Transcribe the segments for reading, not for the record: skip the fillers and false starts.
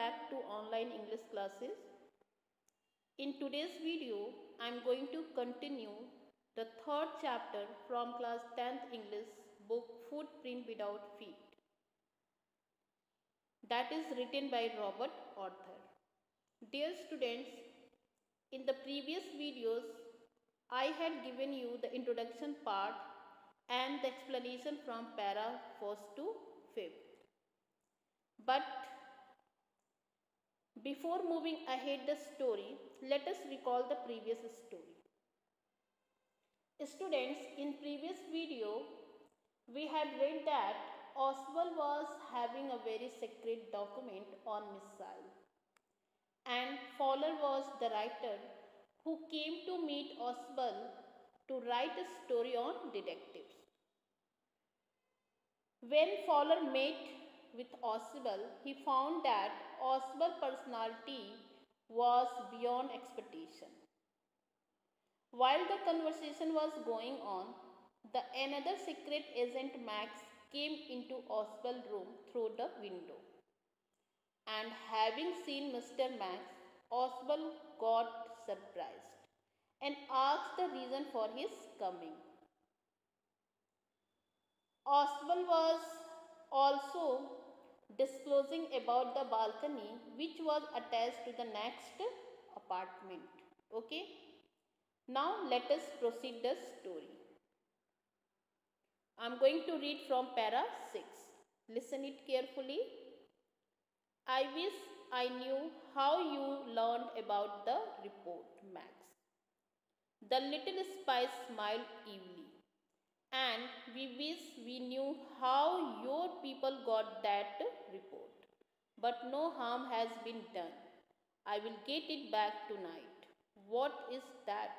back to online English classes. In today's video, I am going to continue the third chapter from class 10th English book Footprint Without Feet. That is written by Robert Arthur. Dear students, in the previous videos, I had given you the introduction part and the explanation from para 1st to 5th. But before moving ahead the story, let us recall the previous story. Students, in previous video, we had read that Oswald was having a very secret document on missile, and Fowler was the writer who came to meet Oswald to write a story on detectives. When Fowler met with Oswald, he found that Oswald's personality was beyond expectation. While the conversation was going on, another secret agent Max came into Oswald's room through the window. And having seen Mr. Max, Oswald got surprised and asked the reason for his coming. Oswald was also disclosing about the balcony which was attached to the next apartment. Okay. Now let us proceed the story. I am going to read from para 6. Listen it carefully. I wish I knew how you learned about the report, Max. The little spy smiled evilly. And we wish we knew how your people got that report. But no harm has been done. I will get it back tonight. What is that?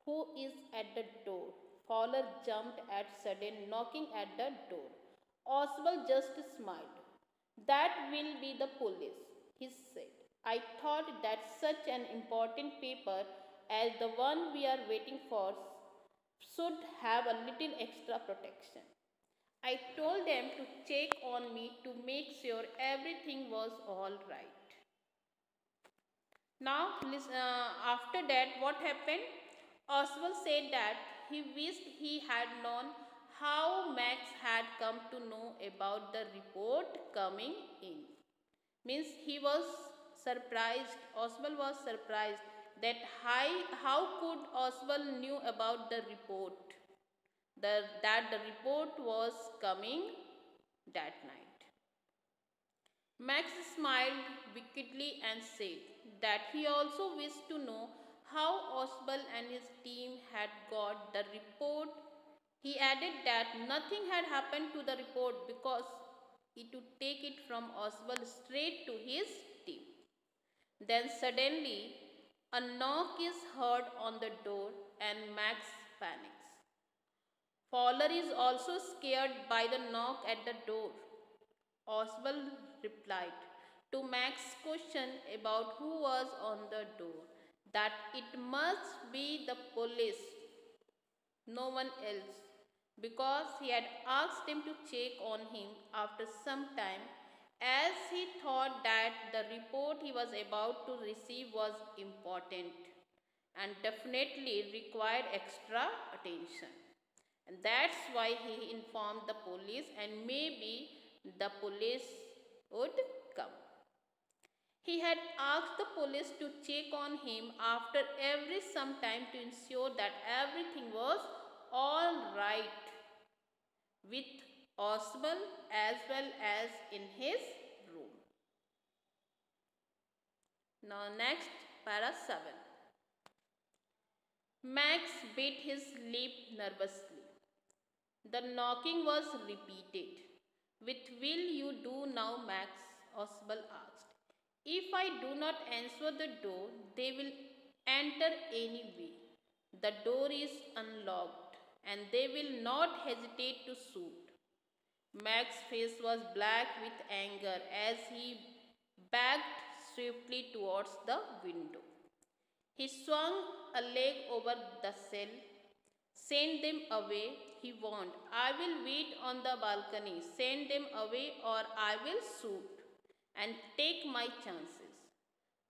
Who is at the door? Fowler jumped at sudden knocking at the door. Oswald just smiled. That will be the police, he said. I thought that such an important paper as the one we are waiting for should have a little extra protection. I told them to check on me to make sure everything was all right. Now, after that, what happened? Oswald said that he wished he had known how Max had come to know about the report coming in. Means he was surprised, Oswald was surprised that how could Oswald knew about the report, that the report was coming that night. Max smiled wickedly and said that he also wished to know how Oswald and his team had got the report. He added that nothing had happened to the report because it would take it from Oswald straight to his team. Then suddenly a knock is heard on the door and Max panics. Fowler is also scared by the knock at the door. Oswald replied to Max's question about who was on the door that it must be the police, no one else, because he had asked them to check on him after some time, as he thought that the report he was about to receive was important and definitely required extra attention. And that's why he informed the police, and maybe the police would come. He had asked the police to check on him after every some time to ensure that everything was all right with Oswald as well as in his room. Now next, para 7. Max bit his lip nervously. The knocking was repeated. What will you do now, Max? Oswald asked. If I do not answer the door, they will enter anyway. The door is unlocked and they will not hesitate to shoot. Max's face was black with anger as he backed swiftly towards the window. He swung a leg over the cell. Send them away, he warned. I will wait on the balcony. Send them away or I will shoot. and take my chances.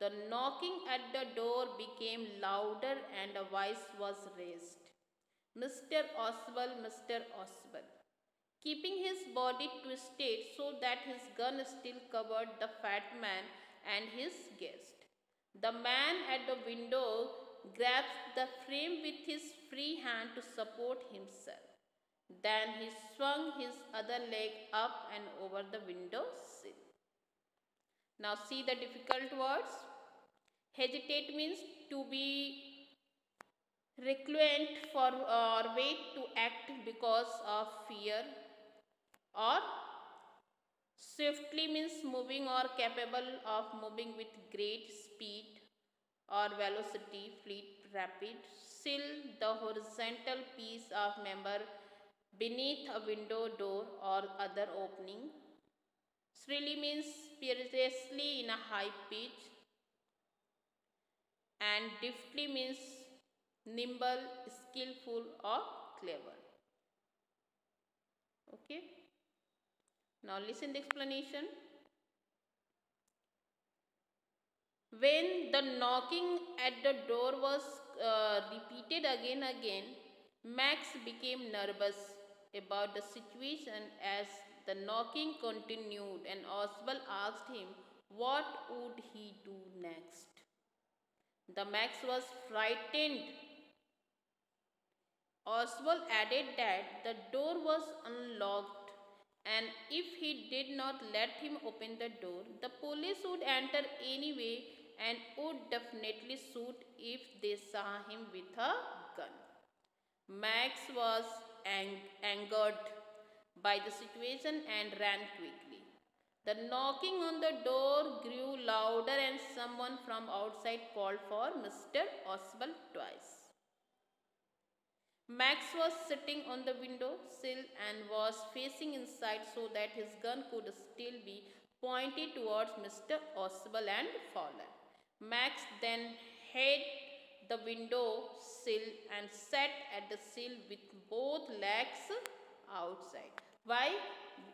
The knocking at the door became louder and a voice was raised. Mr. Oswald, Mr. Oswald. Keeping his body twisted so that his gun still covered the fat man and his guest. The man at the window grabs the frame with his free hand to support himself. Then he swung his other leg up and over the window sill. Now see the difficult words. Hesitate means to be reluctant for or wait to act because of fear, or swiftly means moving or capable of moving with great speed or velocity, fleet, rapid. Sill, the horizontal piece of member beneath a window, door or other opening. Shrilly means furiously in a high pitch, and deftly means nimble, skillful or clever. Okay. Now listen the explanation. When the knocking at the door was repeated again, Max became nervous about the situation as the knocking continued, and Oswald asked him what would he do next. The Max was frightened. Oswald added that the door was unlocked, and if he did not let him open the door, the police would enter anyway and would definitely shoot if they saw him with a gun. Max was angered by the situation and ran quickly. The knocking on the door grew louder and someone from outside called for Mr. Oswald twice. Max was sitting on the window sill and was facing inside so that his gun could still be pointed towards Mr. Oswald and Fowler. Max then hid the window sill and sat at the sill with both legs outside. Why?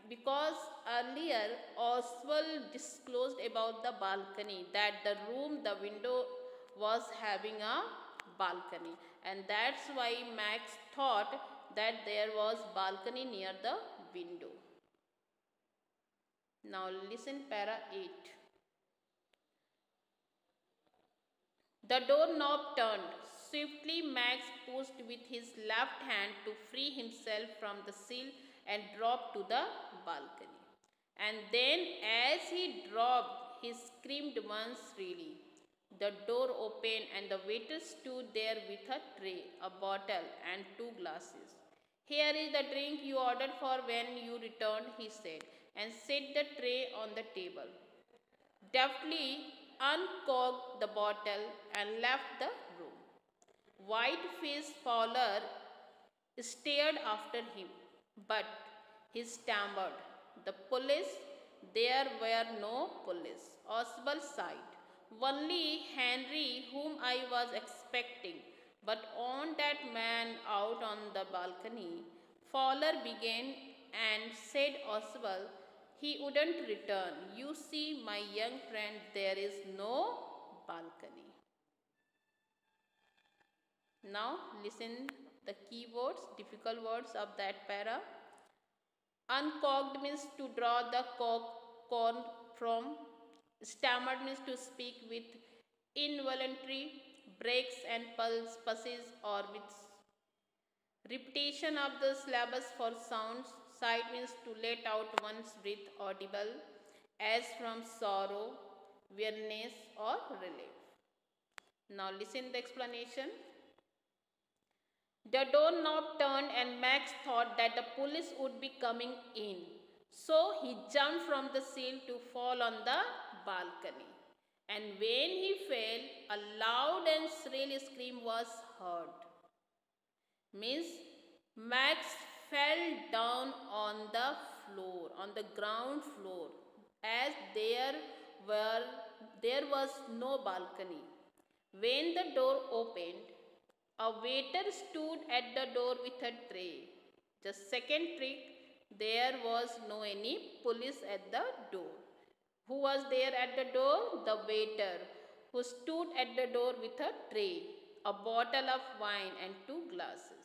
Because earlier Oswald disclosed about the balcony, that the room, the window was having a balcony, and that's why Max thought that there was balcony near the window. Now listen para 8. The doorknob turned. Swiftly Max pushed with his left hand to free himself from the sill and dropped to the balcony. And then as he dropped, he screamed once really. The door opened and the waiter stood there with a tray, a bottle and 2 glasses. Here is the drink you ordered for when you returned, he said, and set the tray on the table. Deftly uncorked the bottle and left the room. White-faced Fowler stared after him, but he stammered, "The police?" There were no police. Oswald sighed. "Only Henry, whom I was expecting, but on that man out on the balcony." Fowler began and said Oswald, "He wouldn't return. You see, my young friend, there is no balcony." Now listen the key words, difficult words of that para. Uncorked means to draw the cork from. Stammered means to speak with involuntary breaks and pauses or with repetition of the syllables for sounds. Sigh means to let out one's breath audible as from sorrow, weariness or relief. Now listen the explanation. The doorknob turned and Max thought that the police would be coming in. So he jumped from the sill to fall on the balcony. And when he fell, a loud and shrill scream was heard. Means Max fell down on the floor, on the ground floor, as there was no balcony. When the door opened, a waiter stood at the door with a tray. The second trick, there was no any police at the door. Who was there at the door? The waiter, who stood at the door with a tray, a bottle of wine, and two glasses.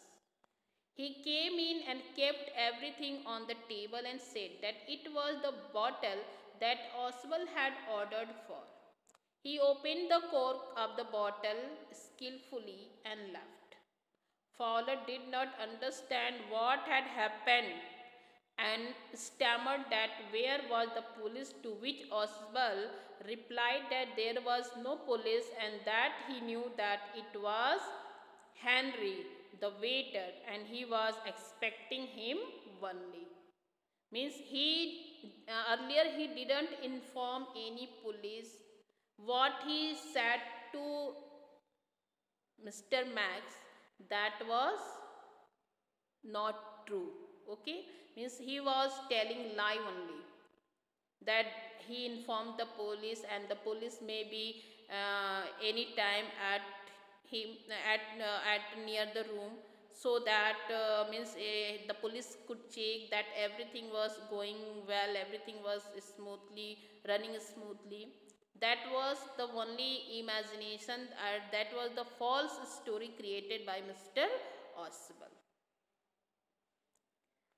He came in and kept everything on the table and said that it was the bottle that Oswald had ordered for. He opened the cork of the bottle skillfully and left. Fowler did not understand what had happened and stammered that where was the police, to which Oswald replied that there was no police and that he knew that it was Henry, the waiter, and he was expecting him only. Means he earlier he didn't inform any police. What he said to Mr. Max, that was not true. Okay, means he was telling lie only, that he informed the police and the police may be any time at him at near the room, so that the police could check that everything was going well, everything was smoothly running smoothly. That was the only imagination, that was the false story created by Mr. Oswald.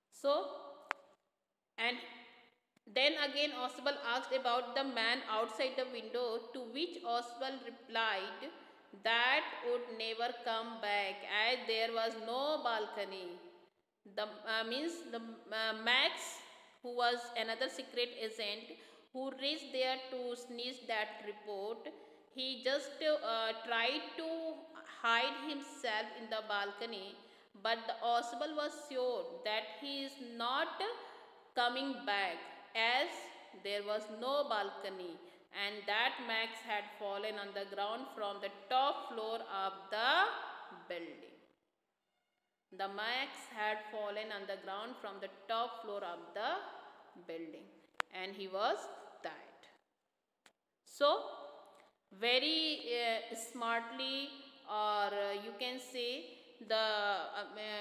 So, and then again Oswald asked about the man outside the window, to which Oswald replied that would never come back as there was no balcony. The Max, who was another secret agent who reached there to snitch that report, he just tried to hide himself in the balcony, but the Oswald was sure that he is not coming back as there was no balcony and that Max had fallen on the ground from the top floor of the building. The Max had fallen on the ground from the top floor of the building and he was died. So, very smartly, or you can say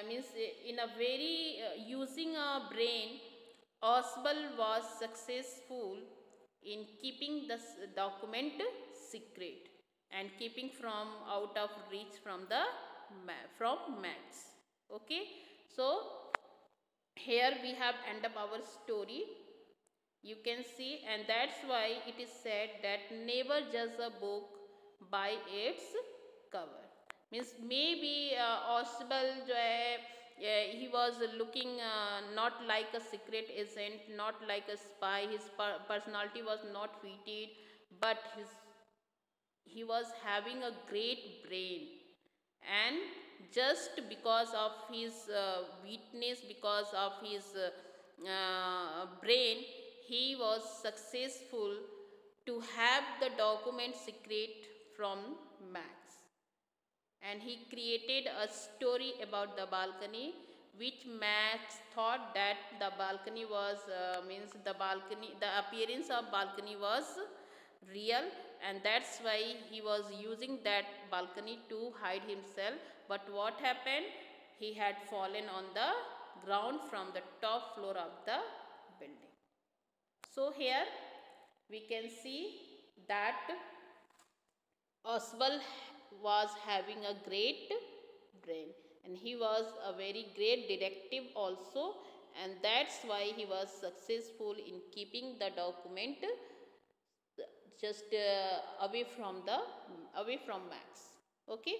means in a very using a brain, Oswald was successful in keeping the document secret and keeping from out of reach from Max. Okay, so here we have end up our story. You can see, and that's why it is said that never judge a book by its cover. Means maybe Oswald he was looking not like a secret agent, not like a spy. His personality was not fitted, but he was having a great brain, and just because of his weakness, because of his brain, he was successful to have the document secret from Max. And he created a story about the balcony, which Max thought that the balcony was the appearance of balcony was real, and that's why he was using that balcony to hide himself. But what happened? He had fallen on the ground from the top floor of the building. So here we can see that Oswald was having a great brain and he was a very great detective also, and that's why he was successful in keeping the document just away from Max. Okay,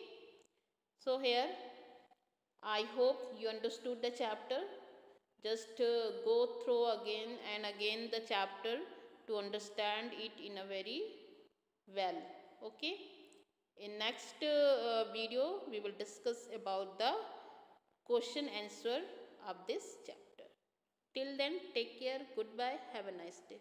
so here I hope you understood the chapter. Just go through again and again the chapter to understand it in a very well. Okay, in next video we will discuss about the question answer of this chapter. Till then, take care, goodbye, have a nice day.